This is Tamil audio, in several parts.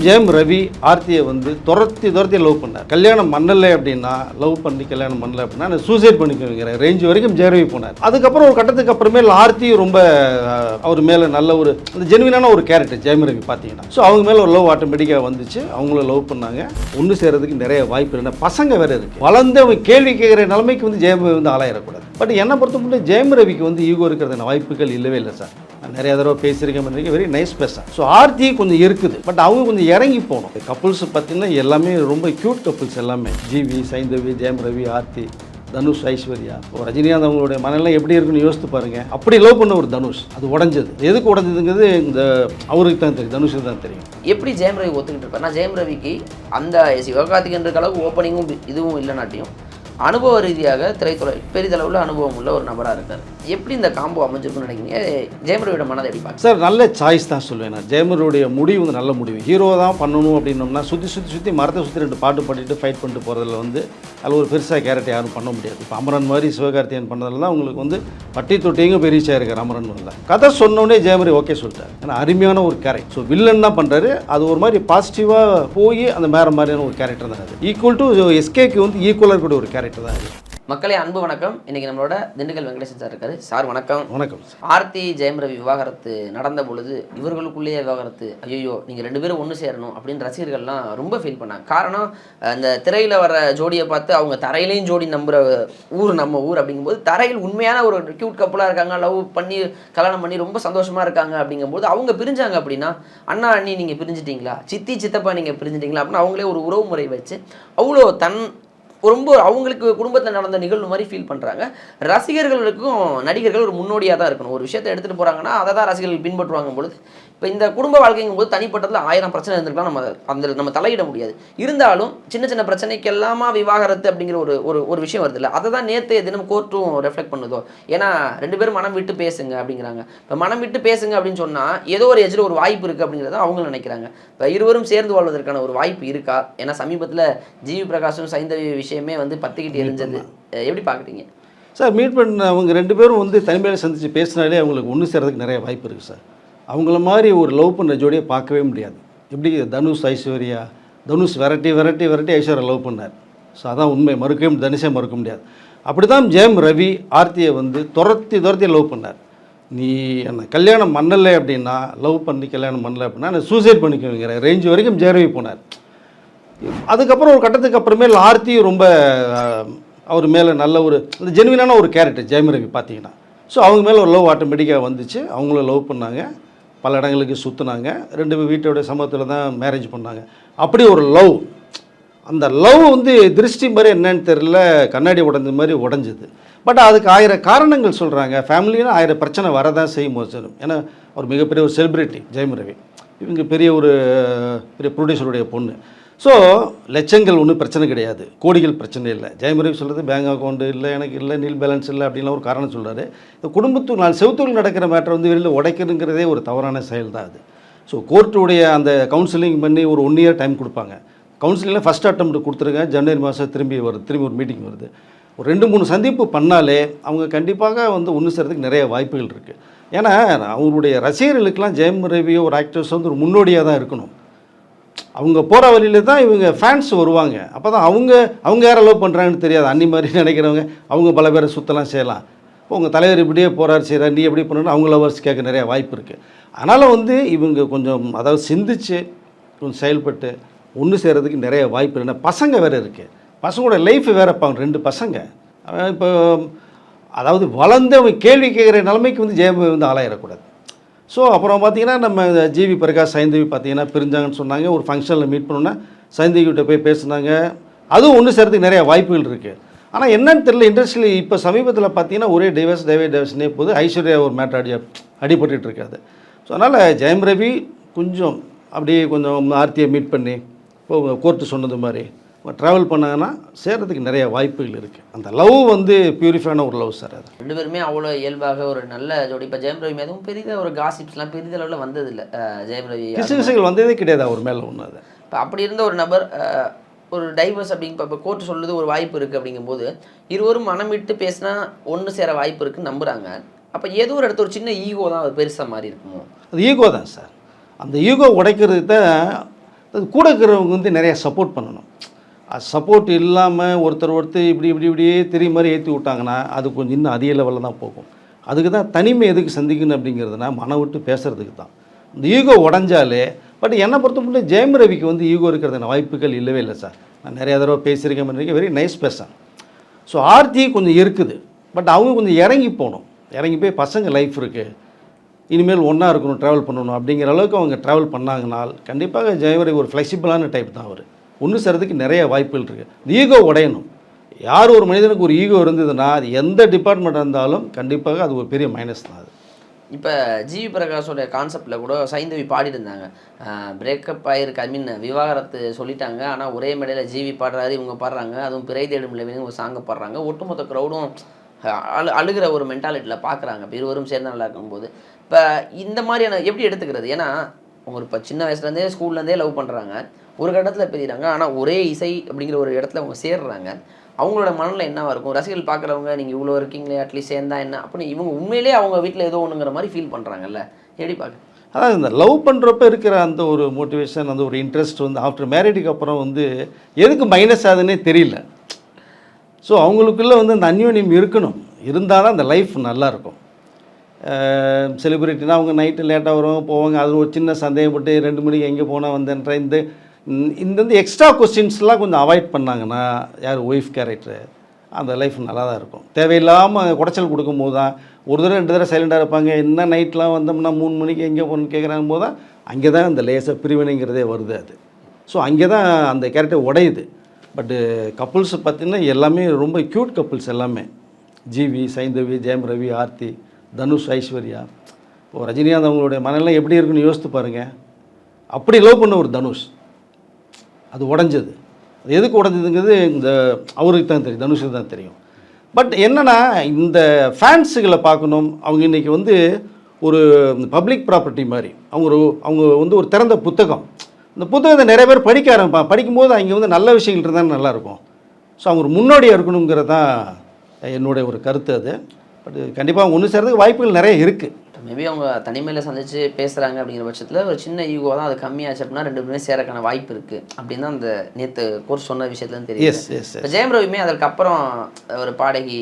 ஜெயம் ரவி ஆர்த்தியை வந்து துரத்தி லவ் பண்ணார். கல்யாணம் பண்ணலை அப்படின்னா, லவ் பண்ணி கல்யாணம் பண்ணல அப்படின்னா நான் சூசைட் பண்ணிக்குவேங்கிற ரேஞ்ச் வரைக்கும் ஜெயம் ரவி போனார். அதுக்கப்புறம் ஒரு கட்டத்துக்கு அப்புறமேல் ஆர்த்தியும் ரொம்ப அவர் மேலே நல்ல ஒரு ஜென்வினான ஒரு கேரக்டர் ஜெயம் ரவி பார்த்தீங்கன்னா. ஸோ அவங்க மேலே ஒரு லவ் ஆட்டோமேட்டிக்காக வந்துச்சு. அவங்களும் லவ் பண்ணாங்க. ஒன்று சேர்றதுக்கு நிறைய வாய்ப்பு இல்லை. பசங்க வேறு இருக்குது. வளர்ந்து அவங்க கேள்வி கேட்குற நிலைமைக்கு வந்து ஜெயம் ரவி வந்து ஆளாயிடக்கூடாது. பட் என்னை பொறுத்த மட்டும் ஜெயம் ரவிக்கு வந்து ஈகோ இருக்கிறது வாய்ப்புகள் இல்லவே இல்லை சார். நான் நிறைய தடவை பேசியிருக்கேன். வெரி நைஸ் பேச. ஸோ ஆர்த்தி கொஞ்சம் இருக்குது. பட் அவங்க கொஞ்சம் இறங்கி போகணும். கப்புள்ஸ் பார்த்தீங்கன்னா எல்லாமே ரொம்ப க்யூட் கப்புள்ஸ் எல்லாமே. ஜிவி, சைந்தவி, ஜெயம் ரவி, ஆர்த்தி, தனுஷ், ஐஸ்வர்யா. ரஜினிகாந்த் அவங்களுடைய மனநிலை எப்படி இருக்குன்னு யோசித்து பாருங்க. அப்படி லவ் பண்ண ஒரு தனுஷ் அது உடஞ்சது. எதுக்கு உடஞ்சதுங்கிறது இந்த அவருக்கு தான் தெரியும், தனுஷுக்கு தான் தெரியும். எப்படி ஜெயம் ரவி ஒத்துக்கிட்டு இருப்பார்? நான் ஜெயம் ரவிக்கு அந்த சிவகார்த்திகேயன் அளவுக்கு ஓப்பனிங்கும் இதுவும் இல்லைனாட்டியும் அனுபவ ரீதியாக திரைத்துறை பெரிதளவில் அனுபவம் உள்ள ஒரு நபராக இருக்கார். எப்படி இந்த காம்போ அமைஞ்சிருக்குன்னு நினைக்கிறீங்க? ஜெயம் ரவியோட மனதை எப்படி பார்க்க சார்? நல்ல சாய்ஸ் தான் சொல்லுவேன் நான். ஜெயம் ரவியோடைய முடிவு வந்து நல்ல முடிவு. ஹீரோ தான் பண்ணணும் அப்படின்னோம்னா சுற்றி மரத்தை சுற்றி 2 பாட்டு பாடிட்டு ஃபைட் பண்ணிட்டு போகிறதுல வந்து அதில் ஒரு பெருசாக கேரக்டர் யாரும் பண்ண முடியாது. இப்போ அமரன் மாதிரி சிவகார்த்திகேயன் பண்ணதில் தான் உங்களுக்கு வந்து பட்டி தொட்டிங்க பெரிய ரீச் ஆயிருக்கார் அமரன் இல்லை. கதை சொன்னோடனே ஜெயம் ரவி ஓகே சொல்லிட்டார். ஏன்னா அருமையான ஒரு கேரக்டர். ஸோ வில்லன் தான் பண்ணுறாரு. அது ஒரு மாதிரி பாசிட்டிவாக போய் அந்த வேறு மாதிரியான ஒரு கேரக்டர் தான். அது ஈக்குவல் டு எஸ்கேக்கு வந்து ஈக்குவலாக இருக்கக்கூடிய ஒரு கேரக்டர் தான் அது. மக்களே அன்பு வணக்கம். இன்னைக்கு நம்மளோட திண்டுக்கல் வெங்கடேசன் சார் இருக்காரு. சார் வணக்கம். வணக்கம். ஆர்த்தி ஜெயம் ரவி விவாகரத்து நடந்த பொழுது இவர்களுக்குள்ளேயே விவாகரத்து, ஐயோ நீங்கள் 2 பேரும் ஒன்று சேரணும் அப்படின்னு ரசிகர்கள்லாம் ரொம்ப ஃபீல் பண்ணாங்க. காரணம் அந்த திரையில் வர ஜோடியை பார்த்து அவங்க தரையிலையும் ஜோடி நம்புகிற ஊர் நம்ம ஊர் அப்படிங்கும்போது தரையில் உண்மையான ஒரு கியூட் கப்பலாக இருக்காங்க, லவ் பண்ணி கல்யாணம் பண்ணி ரொம்ப சந்தோஷமாக இருக்காங்க. அப்படிங்கும்போது அவங்க பிரிஞ்சாங்க அப்படின்னா, அண்ணா அண்ணி நீங்கள் பிரிஞ்சிட்டிங்களா, சித்தி சித்தப்பா நீங்கள் பிரிஞ்சிட்டிங்களா அப்படின்னு அவங்களே ஒரு உறவு முறை வச்சு அவ்வளோ ரொம்ப அவங்களுக்கு குடும்பத்தில் நடந்த நிகழ்வு மாதிரி ஃபீல் பண்ணுறாங்க. ரசிகர்களுக்கும் நடிகர்கள் ஒரு முன்னோடியாக தான் இருக்கணும். ஒரு விஷயத்தை எடுத்துகிட்டு போகிறாங்கன்னா அதை தான் ரசிகர்கள் பின்பற்றுவாங்க பொழுது இப்போ இந்த குடும்ப வாழ்க்கைங்கும் போது தனிப்பட்டதில் 1000 பிரச்சனை இருந்திருக்கலாம். நம்ம தலையிட முடியாது. இருந்தாலும் சின்ன சின்ன பிரச்சனைக்கு எல்லாமா விவாகரத்து அப்படிங்கிற ஒரு விஷயம் வருது இல்லை, அதை தான் நேற்றைய தினம் கோர்ட்டும் ரெஃப்ளெக்ட் பண்ணுதோ. ஏன்னா 2 பேரும் மனம் விட்டு பேசுங்க அப்படிங்கிறாங்க. இப்போ மனம் விட்டு பேசுங்க அப்படின்னு சொன்னால் ஏதோ ஒரு எஜ்ஜில் ஒரு வாய்ப்பு இருக்குது அப்படிங்கிறத அவங்க நினைக்கிறாங்க. இப்போ இருவரும் சேர்ந்து வாழ்வதற்கான ஒரு வாய்ப்பு இருக்கா? ஏன்னா சமீபத்தில் ஜிவி பிரகாஷும் சைந்தவி விஷயமே வந்து பத்திக்கிட்டு எரிஞ்சது. எப்படி பார்க்குறீங்க சார்? மீட் பண்ண அவங்க 2 பேரும் வந்து தனிமையில் சந்தித்து பேசினாலே அவங்களுக்கு ஒன்று சேர்றதுக்கு நிறைய வாய்ப்பு இருக்குது சார். அவங்கள மாதிரி ஒரு லவ் பண்ணுற ஜோடியை பார்க்கவே முடியாது. எப்படி தனுஷ் ஐஸ்வர்யா, தனுஷ் வெரைட்டி ஐஸ்வர்யா லவ் பண்ணார். ஸோ அதான் உண்மை. தனுஷே மறுக்க முடியாது. அப்படி தான் ஜெயம் ரவி ஆர்த்தியை வந்து துரத்தி லவ் பண்ணார். நீ என்ன கல்யாணம் பண்ணலை அப்படின்னா, லவ் பண்ணி கல்யாணம் பண்ணலை அப்படின்னா நான் சூசைட் பண்ணிக்குவேங்கிற ரேஞ்ச் வரைக்கும் ஜெயம் ரவி போனார். அதுக்கப்புறம் ஒரு கட்டத்துக்கு அப்புறமேல் ஆர்த்தியும் ரொம்ப அவர் மேலே நல்ல ஒரு ஜென்வினான ஒரு கேரக்டர் ஜெயம் ரவி பார்த்தீங்கன்னா. ஸோ அவங்க மேலே ஒரு லவ் ஆட்டோமேட்டிக்காக வந்துச்சு. அவங்களும் லவ் பண்ணாங்க. பல இடங்களுக்கு சுற்றுனாங்க. 2 வீட்டோடைய சமூகத்தில் தான் மேரேஜ் பண்ணாங்க. அப்படி ஒரு லவ். அந்த லவ் வந்து திருஷ்டி மாதிரி என்னன்னு தெரியல, கண்ணாடி உடஞ்ச மாதிரி உடஞ்சிது. பட் அதுக்கு 1000 காரணங்கள் சொல்கிறாங்க. ஃபேமிலினா 1000 பிரச்சனை வரதான் செய்யும் போது. ஏன்னா அவர் மிகப்பெரிய ஒரு செலிப்ரிட்டி ஜெயம் ரவி. இவங்க பெரிய ப்ரொடியூசருடைய பொண்ணு. ஸோ லட்சங்கள் ஒன்றும் பிரச்சனை கிடையாது, கோடிகள் பிரச்சனை இல்லை. ஜெயம் ரவி சொல்கிறது பேங்க் அக்கௌண்ட் இல்லை, எனக்கு இல்லை, நீல் பேலன்ஸ் இல்லை அப்படின்லாம் ஒரு காரணம் சொல்கிறாரு. இந்த குடும்பத்துக்கு 4 செவத்துக்குள் நடக்கிற மேட்டரை வந்து வெளியில் உடைக்கணுங்கிறதே ஒரு தவறான செயல் தான் அது. ஸோ கோர்ட்டுடைய அந்த கவுன்சிலிங் பண்ணி ஒரு 1 இயர் டைம் கொடுப்பாங்க. கவுன்சிலிங்கில் ஃபஸ்ட் அட்டெம்ப்ட் கொடுத்துருங்க. ஜனவரி மாதம் திரும்பி ஒரு மீட்டிங் வருது. ஒரு 2-3 சந்திப்பு பண்ணாலே அவங்க கண்டிப்பாக வந்து ஒன்று சேர்றதுக்கு நிறைய வாய்ப்புகள் இருக்குது. ஏன்னா அவருடைய ரசிகர்களுக்கெல்லாம் ஜெயம் ரவியோ ஒரு ஆக்டர்ஸ் வந்து ஒரு முன்னோடியாக தான் இருக்கணும். அவங்க போகிற வழியில் தான் இவங்க ஃபேன்ஸ் வருவாங்க. அப்போ தான் அவங்க யாரை லவ் பண்ணுறாங்கன்னு தெரியாது. அன்னி மாதிரி நினைக்கிறவங்க அவங்க பல பேரை சுற்றலாம் செய்யலாம். இப்போ உங்கள் தலைவர் இப்படியே போகிறார் செய்கிறார், நீ எப்படி பண்ணணும் அவங்க லவர்ஸ் கேட்க நிறைய வாய்ப்பு இருக்குது. அதனால் வந்து இவங்க கொஞ்சம் சிந்திச்சு கொஞ்சம் செயல்பட்டு ஒன்று சேர்கிறதுக்கு நிறைய வாய்ப்பு இல்லை. பசங்க வேறு இருக்குது. பசங்களோட லைஃப் வேறு இருப்பாங்க. 2 பசங்க இப்போ வளர்ந்து அவங்க கேள்வி கேட்குற நிலைமைக்கு வந்து ஜெயம் வந்து ஆளாயிடக்கூடாது. ஸோ அப்புறம் பார்த்திங்கன்னா நம்ம ஜிவி பிரகாஷ் சைந்தவி பார்த்திங்கன்னா பிரிஞ்சாங்கன்னு சொன்னாங்க. ஒரு ஃபங்க்ஷனில் மீட் பண்ணோன்னா சைந்தவிகிட்ட போய் பேசுனாங்க. அதுவும் ஒன்று சேர்றதுக்கு நிறைய வாய்ப்புகள் இருக்குது. ஆனால் என்னன்னு தெரியல, இண்டஸ்ட்ரியில் இப்போ சமீபத்தில் பார்த்திங்கன்னா ஒரே டைவர்ஸ்னே போது ஐஸ்வர்யா ஒரு மேட்டர் அடிபட்டு இருக்காது. ஸோ அதனால் ஜெயம் ரவி கொஞ்சம் அப்படியே கொஞ்சம் ஆர்த்தியை மீட் பண்ணி இப்போ கோர்ட்டு சொன்னது மாதிரி ட்ராவல் பண்ணாங்கன்னா சேர்கிறதுக்கு நிறைய வாய்ப்புகள் இருக்குது. அந்த லவ் வந்து பியூரிஃபையான ஒரு லவ் சார். அது 2 பேருமே அவ்வளோ இயல்பாக ஒரு நல்ல ஜோடி. இப்போ ஜெயம் ரவி எதுவும் பெரிய ஒரு காசிப்ஸ்லாம் பெரிய அளவில் வந்ததில்லை. ஜெயம் ரவி கிசுகிசுகள் வந்ததே கிடையாது அவர் மேலே ஒன்று. அது இப்போ அப்படி இருந்த ஒரு நபர் ஒரு டைவர்ஸ் அப்படிங்க இப்போ கோர்ட்டு சொல்லுது ஒரு வாய்ப்பு இருக்குது அப்படிங்கும்போது இருவரும் மனம் விட்டு பேசினா ஒன்று சேர வாய்ப்பு இருக்குன்னு நம்புகிறாங்க. அப்போ ஏதோ ஒரு இடத்துல ஒரு சின்ன ஈகோ தான் அது பெருசாக மாதிரி இருக்குமோ? அது ஈகோ தான் சார். அந்த ஈகோ உடைக்கிறது தான் அது கூட இருக்கிறவங்க வந்து நிறையா சப்போர்ட் பண்ணணும். சப்போர்ட் இல்லாமல் ஒருத்தர் இப்படியே தெரிய மாதிரி ஏற்றி விட்டாங்கன்னா அது கொஞ்சம் இன்னும் அதிக லெவலில் தான் போகும். அதுக்கு தான் தனிமை எதுக்கு சந்திக்கணும் அப்படிங்கிறதுனா மனம் விட்டு பேசுகிறதுக்கு தான். இந்த ஈகோ உடஞ்சாலே பட் என்னை பொறுத்த மட்டும் ஜெயம் ரவிக்கு வந்து ஈகோ இருக்கிறதுன வாய்ப்புகள் இல்லவே இல்லை சார். நான் நிறையா தடவை பேசியிருக்கேன், very nice person. So Aarthi கொஞ்சம் இருக்குது, பட் அவங்க கொஞ்சம் இறங்கி போகணும். இறங்கி போய் பசங்க லைஃப் இருக்குது, இனிமேல் ஒன்றா இருக்கணும், ட்ராவல் பண்ணணும் அப்படிங்கிற அளவுக்கு அவங்க ட்ராவல் பண்ணாங்கனால் கண்டிப்பாக ஜெயம் ரவி ஒரு ஃப்ளெக்சிபிளான டைப் தான். அவர் ஒன்று சேர்றதுக்கு நிறைய வாய்ப்புகள் இருக்குது. இந்த ஈகோ உடையணும். யார் ஒரு மனிதனுக்கு ஒரு ஈகோ இருந்ததுன்னா அது எந்த டிபார்ட்மெண்ட் இருந்தாலும் கண்டிப்பாக அது ஒரு பெரிய மைனஸ் தான். அது இப்போ ஜிவி பிரகாஷோடைய கான்செப்டில் கூட சைந்தவி பாடியிருந்தாங்க, பிரேக்கப் ஆகிருக்கு, ஐ மீன் விவாகரத்து சொல்லிட்டாங்க, ஆனால் ஒரே மேடையில் ஜிவி பாடுறாரு, இவங்க பாடுறாங்க, அதுவும் பிறை தேடும் நிலவின்னு ஒரு சாங்கை பாடுறாங்க. ஒட்டுமொத்த க்ரௌடும் அழுகிற ஒரு மென்டாலிட்டியில் பார்க்குறாங்க. இப்போ இருவரும் சேர்ந்து நல்லா இருக்கும்போது இப்போ இந்த மாதிரியான எப்படி எடுத்துக்கிறது? ஏன்னா அவங்க இப்போ சின்ன வயசுலேருந்தே ஸ்கூல்லேருந்தே லவ் பண்ணுறாங்க, ஒரு கட்டத்தில் பிரிகிறாங்க, ஆனால் ஒரே இசை அப்படிங்கிற ஒரு இடத்துல அவங்க சேர்றாங்க. அவங்களோட மனநிலை என்னவாக இருக்கும்? ரசிகர்கள் பார்க்குறவங்க நீங்கள் இவ்வளோ இருக்கீங்களே, அட்லீஸ்ட் சேர்ந்தா என்ன அப்படின்னு இவங்க உண்மையிலே அவங்க வீட்டில் ஏதோ ஒன்றுங்கிற மாதிரி ஃபீல் பண்ணுறாங்கல்ல, எப்படி பார்க்க? அதாவது இந்த லவ் பண்ணுறப்ப இருக்கிற அந்த ஒரு மோட்டிவேஷன், அந்த ஒரு இன்ட்ரெஸ்ட் வந்து ஆஃப்டர் மேரேஜுக்கு அப்புறம் வந்து எதுக்கு மைனஸ் ஆகுதுன்னே தெரியல. ஸோ அவங்களுக்குள்ளே வந்து அந்த அந்யோன்யம் இருக்கணும், இருந்தால் தான் அந்த லைஃப் நல்லாயிருக்கும். செலிப்ரிட்டினா அவங்க நைட்டு லேட்டாக வரும் போவாங்க, அது ஒரு சின்ன சந்தேகப்பட்டு 2 மணிக்கு எங்கே போனால் வந்தேன்ற இந்த எக்ஸ்ட்ரா கொஸ்டின்ஸ்லாம் கொஞ்சம் அவாய்ட் பண்ணாங்கன்னா யார் ஒய்ஃப் கேரக்டரு அந்த லைஃப் நல்லா தான் இருக்கும். தேவையில்லாமல் குடைச்சல் கொடுக்கும்போது தான் ஒரு தடவை 2 தடவை சைலண்டாக இருப்பாங்க. என்ன நைட்லாம் வந்தோம்னா 3 மணிக்கு எங்கே போகணுன்னு கேட்குறாங்க போது தான் அங்கே தான் அந்த லேசாக பிரிவினைங்கிறதே வருது. அது ஸோ அங்கே தான் அந்த கேரக்டர் உடையுது. பட்டு கப்புள்ஸ் பார்த்திங்கன்னா எல்லாமே ரொம்ப க்யூட் கப்புள்ஸ் எல்லாமே. ஜிவி, சைந்தவி, ஜெயம் ரவி, ஆர்த்தி, தனுஷ், ஐஸ்வர்யா. இப்போ ரஜினிகாந்த் அவங்களுடைய மனநிலை எப்படி இருக்குன்னு யோசித்து பாருங்கள். அப்படி லவ் பண்ண ஒரு தனுஷ் அது உடஞ்சது. அது எதுக்கு உடஞ்சதுங்கிறது இந்த அவருக்கு தான் தெரியும், தனுஷுக்கு தான் தெரியும். பட் என்னென்னா இந்த ஃபேன்ஸுகளை பார்க்கணும். அவங்க இன்றைக்கி வந்து ஒரு பப்ளிக் ப்ராப்பர்ட்டி மாதிரி அவங்க வந்து ஒரு திறந்த புத்தகம். இந்த புத்தகத்தை நிறைய பேர் படிக்க ஆரம்பிப்பாங்க. படிக்கும்போது அங்கே வந்து நல்ல விஷயங்கள் இருந்தால் நல்லாயிருக்கும். ஸோ அவங்க ஒரு முன்னோடியாக இருக்கணுங்கிறது தான் என்னுடைய ஒரு கருத்து. அது பட் கண்டிப்பாக அவங்க ஒன்று சேர்றதுக்கு வாய்ப்புகள் நிறைய இருக்குது. மேபி அவங்க தனிமையில் சந்தித்து பேசுகிறாங்க அப்படிங்கிற பட்சத்தில் ஒரு சின்ன ஈகோ தான், அது கம்மியாச்சு அப்படின்னா 2 பேருமே சேரக்கான வாய்ப்பு இருக்குது அப்படின்னு தான் அந்த நேற்று கோர்ஸ் சொன்ன விஷயத்துலேருந்து தெரியும். இப்போ ஜெயம் ரவியுமே அதற்கப்புறம் ஒரு பாடகி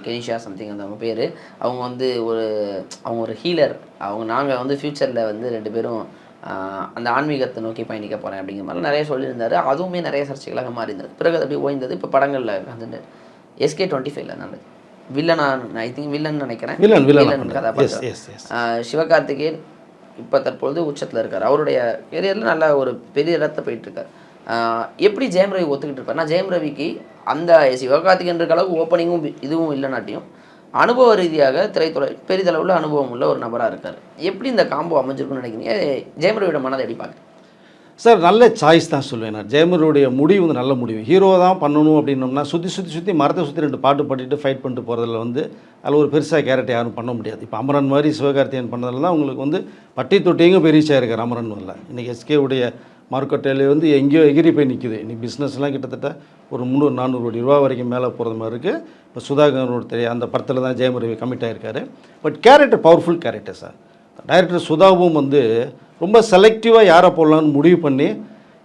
கெனிஷா சம்திங் அந்த அவங்க பேர், அவங்க வந்து அவங்க ஒரு ஹீலர், நாங்கள் வந்து ஃப்யூச்சரில் வந்து 2 பேரும் அந்த ஆன்மீகத்தை நோக்கி பயணிக்க போகிறேன் அப்படிங்கிற மாதிரி நிறைய சொல்லியிருந்தார். அதுவுமே நிறைய சர்ச்சைகளாக மாறியிருந்தது. பிறகு அது அப்படியே ஓய்ந்தது. இப்போ படங்களில் வந்து SK25 நல்லது வில்லனா, ஐ திங்க் வில்லன் நினைக்கிறேன், வில்லன் கதாபாத்திரம். சிவகார்த்திகேயன் இப்போ தற்பொழுது உச்சத்தில் இருக்கார். அவருடைய கெரியரில் நல்ல ஒரு பெரிய இடத்தை போயிட்டுருக்கார். எப்படி ஜெயம் ரவி ஒத்துக்கிட்டு இருப்பார்? நான் ஜெயம் ரவிக்கு அந்த சிவகார்த்திகேயன் இருக்க அளவுக்கு ஓப்பனிங்கும் இதுவும் இல்லைனாட்டியும் அனுபவ ரீதியாக திரைத்துறை பெரிதளவில் அனுபவம் உள்ள ஒரு நபராக இருக்கார். எப்படி இந்த காம்போ அமைஞ்சிருக்குன்னு நினைக்கிறீங்க? ஜெயம் ரவியோட மனதை எப்படி பார்க்குறேன்? சார் நல்ல சாய்ஸ் தான் சொல்லுவேன் நான். ஜெயமருடைய முடிவு வந்து நல்ல முடிவு. ஹீரோ தான் பண்ணணும் அப்படின்னோம்னா சுற்றி மரத்தை சுற்றி 2 பாட்டு பாடிட்டு ஃபைட் பண்ணிட்டு போகிறதுல வந்து அதில் ஒரு பெருசாக கேரக்டர் யாரும் பண்ண முடியாது. இப்போ அமரன் மாதிரி சிவகார்த்திகேயன் பண்ணதில் தான் உங்களுக்கு வந்து பட்டி தொட்டியும் பெரிய ரீச் ஆகிருக்கார் அமரன் வரல. இன்றைக்கி எஸ்கேவுடைய மார்க்கெட்டில் வந்து எங்கேயோ எகிரி போய் நிற்குது. இன்றைக்கி பிஸ்னஸ்லாம் கிட்டத்தட்ட ஒரு 300-400 கோடி ரூபா வரைக்கும் மேலே போகிறது மாதிரி இருக்குது. இப்போ சுதாகரோட தெரியும் அந்த படத்தில் தான் ஜெயம் ரவி கமிட் ஆகிருக்காரு. But character powerful character sir. Director சுதாவும் வந்து ரொம்ப செலக்டிவாக யாரை போடலான்னு முடிவு பண்ணி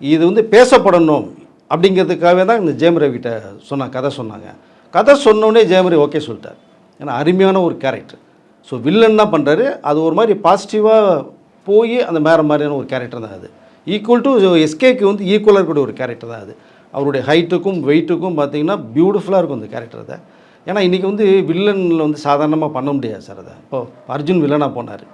இது வந்து பேசப்படணும் அப்படிங்கிறதுக்காகவே தான் இந்த ஜெயம் ரவிகிட்ட கதை சொன்னாங்க. கதை சொன்னோடனே ஜெயம் ரவி ஓகே சொல்லிட்டார். ஏன்னா அருமையான ஒரு கேரக்டர். ஸோ வில்லன் தான் பண்ணுறாரு, அது ஒரு மாதிரி பாசிட்டிவாக போய் அந்த மாதிரியான ஒரு கேரக்டர் தான் அது. ஈக்குவல் டு எஸ்கேக்கு வந்து ஈக்குவலாக இருக்கக்கூடிய ஒரு கேரக்டர் தான் அது. அவருடைய ஹைட்டுக்கும் வெயிட்டுக்கும் பார்த்திங்கன்னா பியூட்டிஃபுல்லாக இருக்கும் அந்த கேரக்டர் தான். ஏன்னா இன்றைக்கி வந்து வில்லனில் வந்து சாதாரணமாக பண்ண முடியாது சார். அதை இப்போ அர்ஜுன் வில்லனாக போனார்,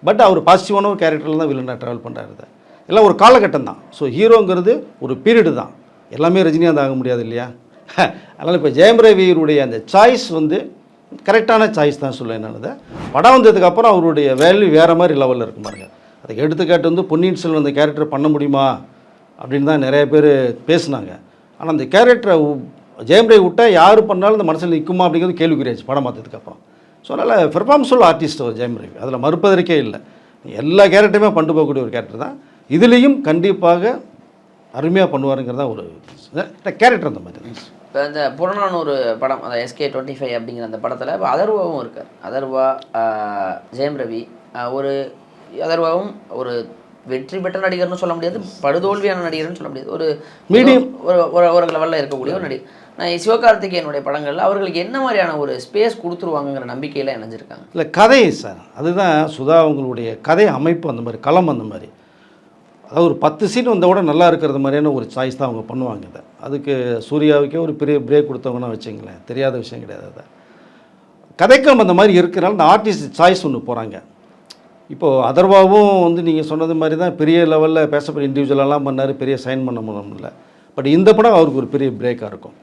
பட் அவர் பாசிட்டிவான ஒரு கேரக்டரில் தான் வில்லனாக ட்ராவல் பண்ணுறாரு. எல்லாம் ஒரு காலகட்டம் தான். ஸோ ஹீரோங்கிறது ஒரு பீரியடு தான். எல்லாமே ரஜினிகாந்த் ஆக முடியாது இல்லையா? அதனால் இப்போ ஜெயம் ரவியுடைய அந்த சாய்ஸ் வந்து கரெக்டான சாய்ஸ் தான் சொல்லுவேன் நான். அதை படம் வந்ததுக்கப்புறம் அவருடைய வேல்யூ வேறு மாதிரி லெவலில் இருக்கும் பாருங்க. அதுக்கு எடுத்துக்காட்டு வந்து பொன்னியின் செல்வன் அந்த கேரக்டர் பண்ண முடியுமா அப்படின்னு தான் நிறைய பேர் பேசுனாங்க. ஆனால் அந்த கேரக்டரை ஜெயம் ரவி விட்டால் யார் பண்ணாலும் இந்த மனசில் நிற்குமா அப்படிங்கிறது கேள்விக்குறியாச்சு படம் பார்த்ததுக்கப்புறம். ஸோ அதனால் பெர்ஃபார்மன்ஸ் ஆர்டிஸ்ட் ஒரு ஜெயம் ரவி, அதில் மறுப்பதற்கே இல்லை. எல்லா கேரக்டருமே பண்ணிட்டு போகக்கூடிய ஒரு கேரக்டர் தான். இதுலேயும் கண்டிப்பாக அருமையாக பண்ணுவாருங்கிறதா ஒரு கேரக்டர் அந்த மாதிரி. இப்போ இந்த புறநானூறு படம், அந்த SK25 அப்படிங்கிற அந்த படத்தில் இப்போ அதர்வாவும் இருக்கார். அதர்வா, ஜெயம் ரவி, ஒரு அதர்வாவும் ஒரு வெற்றி பெற்ற நடிகர்னு சொல்ல முடியாது, படுதோல்வியான நடிகர்னு சொல்ல முடியாது, ஒரு மீடியம் ஒரு லெவலில் இருக்கக்கூடிய ஒரு நடிகர். நான் சிவகார்த்திகேயனுடைய படங்களில் அவர்களுக்கு என்ன மாதிரியான ஒரு ஸ்பேஸ் கொடுத்துருவாங்கங்கிற நம்பிக்கையில் இணைஞ்சிருக்காங்க? இல்லை கதை சார், அதுதான் சுதா அவங்களுடைய கதை அமைப்பு அந்த மாதிரி, களம் அந்த மாதிரி. அதாவது ஒரு 10 சீன் வந்தால் கூட நல்லா இருக்கிறது மாதிரியான ஒரு சாய்ஸ் தான் அவங்க பண்ணுவாங்க. இதை அதுக்கு சூர்யாவுக்கே ஒரு பெரிய பிரேக் கொடுத்தவங்கன்னா வச்சுங்களேன், தெரியாத விஷயம் கிடையாது. அதை கதைக்களம் அந்த மாதிரி இருக்கிறனால இந்த ஆர்டிஸ்ட் சாய்ஸ் ஒன்று போகிறாங்க. இப்போது அதர்வாவும் வந்து நீங்கள் சொன்னது மாதிரி தான் பெரிய லெவலில் பேசப்பட்ட இண்டிவிஜுவலெல்லாம் பண்ணார், பெரிய சைன் பண்ண முடியல. பட் இந்த படம் அவருக்கு ஒரு பெரிய பிரேக்காக இருக்கும்.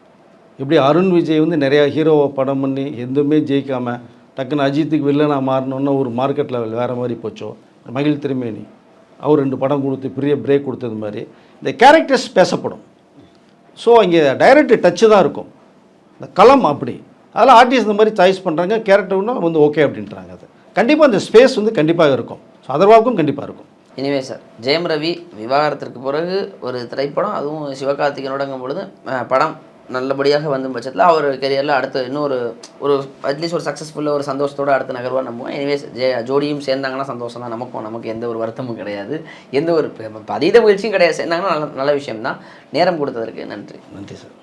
இப்படி அருண் விஜய் வந்து நிறையா ஹீரோவை படம் பண்ணி எதுவுமே ஜெயிக்காமல் டக்குன்னு அஜித்துக்கு வில்லனாக மாறினோன்னா ஒரு மார்க்கெட் லெவல் வேறு மாதிரி போச்சோ. மகிழ் திருமேனி அவர் 2 படம் கொடுத்து பெரிய பிரேக் கொடுத்தது மாதிரி இந்த கேரக்டர்ஸ் பேசப்படும். ஸோ இங்கே டைரக்ட் டச்சு தான் இருக்கும், இந்த களம் அப்படி. அதெல்லாம் ஆர்டிஸ்ட் இந்த மாதிரி சாய்ஸ் பண்ணுறாங்க, கேரக்டர்னா வந்து ஓகே அப்படின்றாங்க. அது கண்டிப்பாக அந்த ஸ்பேஸ் வந்து கண்டிப்பாக இருக்கும். ஸோ அதர்வாவுக்கும் கண்டிப்பாக இருக்கும். இனிமே சார், ஜெயம் ரவி விவாகரத்திற்கு பிறகு ஒரு திரைப்படம், அதுவும் சிவகார்த்திகேயனோடங்கும் பொழுது படம் நல்லபடியாக வந்த பட்சத்தில் அவர் கெரியரில் அடுத்து இன்னொரு ஒரு அட்லீஸ்ட் ஒரு சக்ஸஸ்ஃபுல்லாக ஒரு சந்தோஷத்தோடு அடுத்த நகர்வாக நம்புவோம். எனிவேஸ் ஜோடியும் சேர்ந்தாங்கன்னா சந்தோஷம் தான், நமக்கு எந்த ஒரு வருத்தமும் கிடையாது, எந்த ஒரு அதீத முயற்சியும் கிடையாது. சேர்ந்தாங்கன்னா நல்ல விஷயம் தான். நேரம் கொடுத்ததற்கு நன்றி. நன்றி சார்.